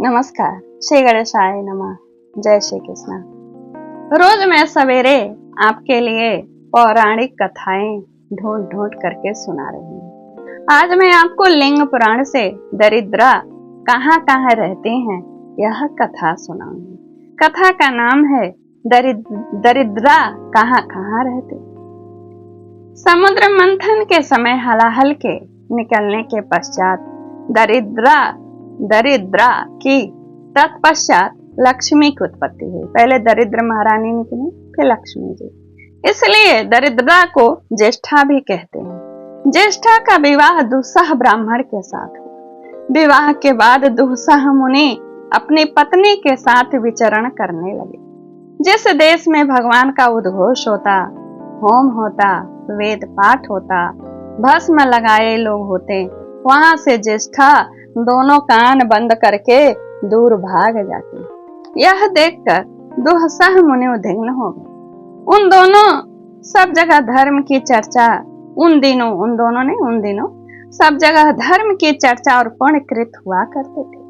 नमस्कार। श्री गणेशाय नमः। जय श्री कृष्ण। रोज मैं सवेरे आपके लिए पौराणिक कथाएं ढूंढ ढूंढ करके सुना रही हूँ। आज मैं आपको लिंग पुराण से दरिद्रा कहाँ कहाँ रहते हैं यह कथा सुनाऊंगी। कथा का नाम है दरिद्रा कहाँ कहाँ रहते। समुद्र मंथन के समय हलाहल के निकलने के पश्चात दरिद्रा की तत्पश्चात लक्ष्मी की उत्पत्ति हुई। पहले दरिद्र महारानी निकली, फिर लक्ष्मी जी। इसलिए दरिद्रा को ज्येष्ठा भी कहते हैं। ज्येष्ठा का विवाह दुस्सह ब्राह्मण के साथ हुआ। विवाह के बाद दुस्सह मुनि अपनी पत्नी के साथ विचरण करने लगे। जिस देश में भगवान का उद्घोष होता, होम होता, वेद पाठ होता, भस्म लगाए लोग होते, वहां से ज्येष्ठा दोनों कान बंद करके दूर भाग जाती। यह देखकर दुस्सह मुनि उद्विग्न हो गए। उन दोनों सब जगह धर्म की चर्चा उन दिनों सब जगह धर्म की चर्चा और पुण्य कृत हुआ करते थे।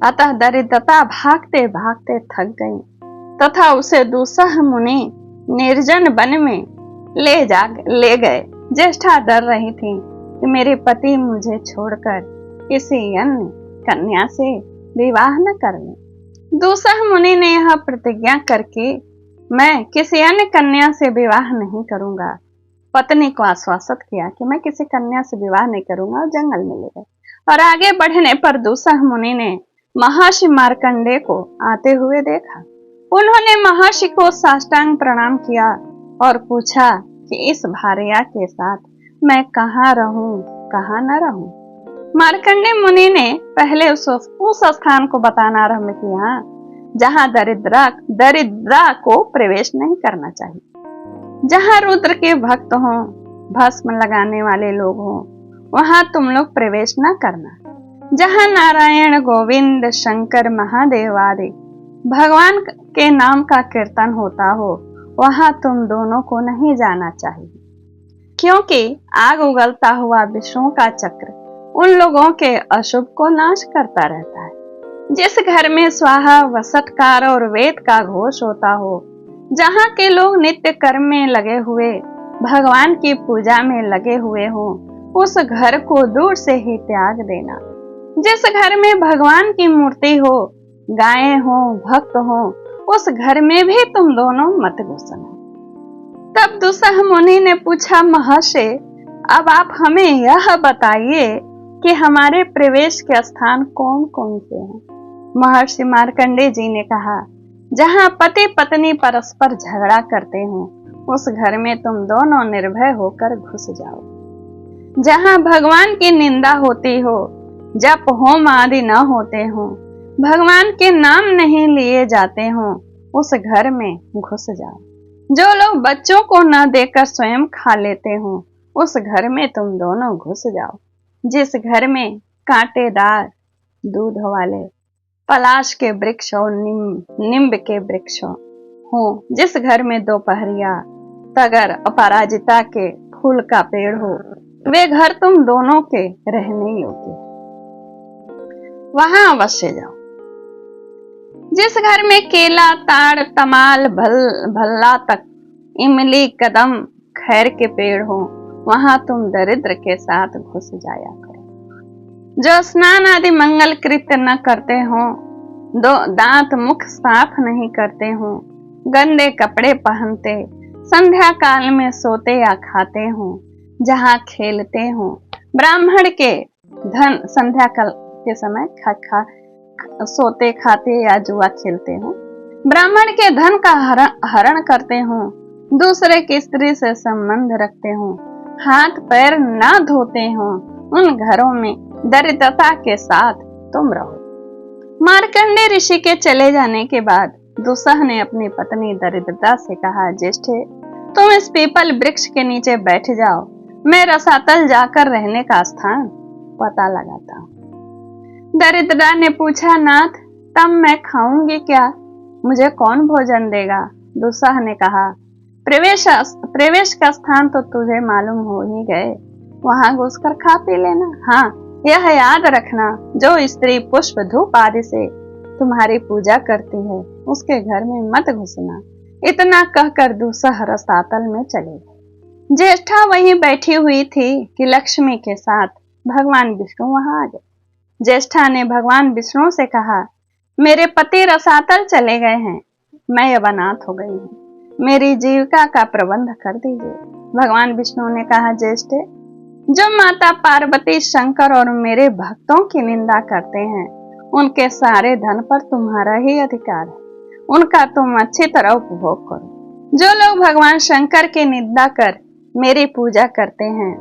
अतः दरिद्रता भागते भागते थक गई तथा उसे दुस्सह मुनि निर्जन वन में ले गए। ज्येष्ठा डर रही थी कि मेरे पति मुझे छोड़कर किसी अन्य कन्या से विवाह न कर लें। दुस्सह मुनि ने यह प्रतिज्ञा करके मैं किसी अन्य कन्या से विवाह नहीं करूंगा, पत्नी को आश्वासित किया कि मैं किसी कन्या से विवाह नहीं करूंगा और जंगल में ले गए। और आगे बढ़ने पर दुस्सह मुनि ने महर्षि मार्कंडेय को आते हुए देखा। उन्होंने महर्षि को साष्टांग प्रणाम किया और पूछा कि इस भार्या के साथ मैं कहाँ रहूं, कहाँ न रहूं। मार्कंडेय मुनि ने पहले उस स्थान को बताना आरंभ किया जहां दरिद्रा को प्रवेश नहीं करना चाहिए। जहां रुद्र के भक्त हों, भस्म लगाने वाले लोग हों, वहां तुम लोग प्रवेश न करना। जहां नारायण, गोविंद, शंकर, महादेव आदि भगवान के नाम का कीर्तन होता हो, वहां तुम दोनों को नहीं जाना चाहिए, क्योंकि आग उगलता हुआ विष्णु का चक्र उन लोगों के अशुभ को नाश करता रहता है। जिस घर में स्वाहा, वसटकार और वेद का घोष होता हो, जहाँ के लोग नित्य कर्म में लगे हुए, भगवान की पूजा में लगे हुए हो, उस घर को दूर से ही त्याग देना। जिस घर में भगवान की मूर्ति हो, गायें हो, भक्त हो, उस घर में भी तुम दोनों मत घुसना। तब दुस्सह मुनि ने पूछा, महर्षि अब आप हमें यह बताइए कि हमारे प्रवेश के स्थान कौन कौन से हैं। महर्षि मार्कंडेय जी ने कहा, जहां पति पत्नी परस्पर झगड़ा करते हो, उस घर में तुम दोनों निर्भय होकर घुस जाओ। जहां भगवान की निंदा होती हो, जप होम आदि न होते हो, भगवान के नाम नहीं लिए जाते हो, उस घर में घुस जाओ। जो लोग बच्चों को न देकर स्वयं खा लेते हो, उस घर में तुम दोनों घुस जाओ। जिस घर में कांटेदार दूध वाले पलाश के वृक्ष और नींब के वृक्ष हो, जिस घर में दोपहरिया, तगर, अपराजिता के फूल का पेड़ हो, वे घर तुम दोनों के रहने योग्य, वहां अवश्य जाओ। जिस घर में केला, ताड़, तमाल, भल्ला तक, इमली, कदम, खैर के पेड़ हो, वहां तुम दरिद्र के साथ घुस जाया करो। जो स्नान आदि मंगल कृत्य न करते हो, दांत मुख साफ नहीं करते हो, गंदे कपड़े पहनते, संध्या काल में सोते या खाते हो, जहां खेलते हो, ब्राह्मण के धन संध्या काल के समय सोते, खाते या जुआ खेलते हो, ब्राह्मण के धन का हरण करते हो, दूसरे की स्त्री से संबंध रखते हो, हाथ पैर न धोते हो, उन घरों में दरिद्रता के साथ तुम रहो। मार्कंडेय ऋषि के चले जाने के बाद दुस्सह ने अपनी पत्नी दरिद्रता से कहा, ज्येष्ठे तुम इस पीपल वृक्ष के नीचे बैठ जाओ, मैं रसातल जाकर रहने का स्थान पता लगाता हूँ। दरिद्रता ने पूछा, नाथ तब मैं खाऊंगी क्या, मुझे कौन भोजन देगा। दुस्सह ने कहा, प्रवेश का स्थान तो तुझे मालूम हो ही गए, वहां घुसकर खा पी लेना। हाँ, यह याद रखना, जो स्त्री पुष्प धूप आदि से तुम्हारी पूजा करती है उसके घर में मत घुसना। इतना कहकर दूसरा रसातल में चले गए। ज्येष्ठा वहीं बैठी हुई थी कि लक्ष्मी के साथ भगवान विष्णु वहां आ गए। ज्येष्ठा ने भगवान विष्णु से कहा, मेरे पति रसातल चले गए हैं, मैं अब अनाथ हो गई हूँ, मेरी जीविका का प्रबंध कर दीजिए। भगवान विष्णु ने कहा, ज्येष्ठे, जो माता पार्वती, शंकर और मेरे भक्तों की निंदा करते हैं उनके सारे धन पर तुम्हारा ही अधिकार है, उनका तुम अच्छी तरह उपभोग करो। जो लोग भगवान शंकर की निंदा कर मेरी पूजा करते हैं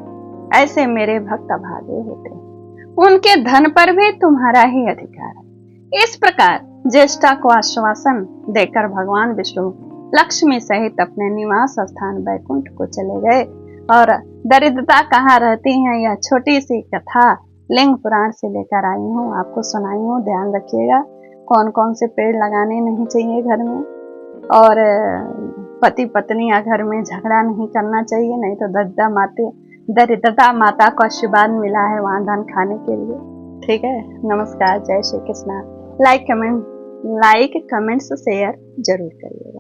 ऐसे मेरे भक्त अभागे होते हैं, उनके धन पर भी तुम्हारा ही अधिकार है। इस प्रकार ज्येष्ठा को आश्वासन देकर भगवान विष्णु लक्ष्मी सहित अपने निवास स्थान बैकुंठ को चले गए। और दरिद्रता कहाँ रहती है, यह छोटी सी कथा लिंग पुराण से लेकर आई हूँ, आपको सुनाई हूँ। ध्यान रखिएगा कौन कौन से पेड़ लगाने नहीं चाहिए घर में, और पति पत्नी या घर में झगड़ा नहीं करना चाहिए, नहीं तो दरिद्रता माता को आशीर्वाद मिला है वहां धन खाने के लिए। ठीक है, नमस्कार, जय Shri Krishna. Like comments share जरूर करिएगा।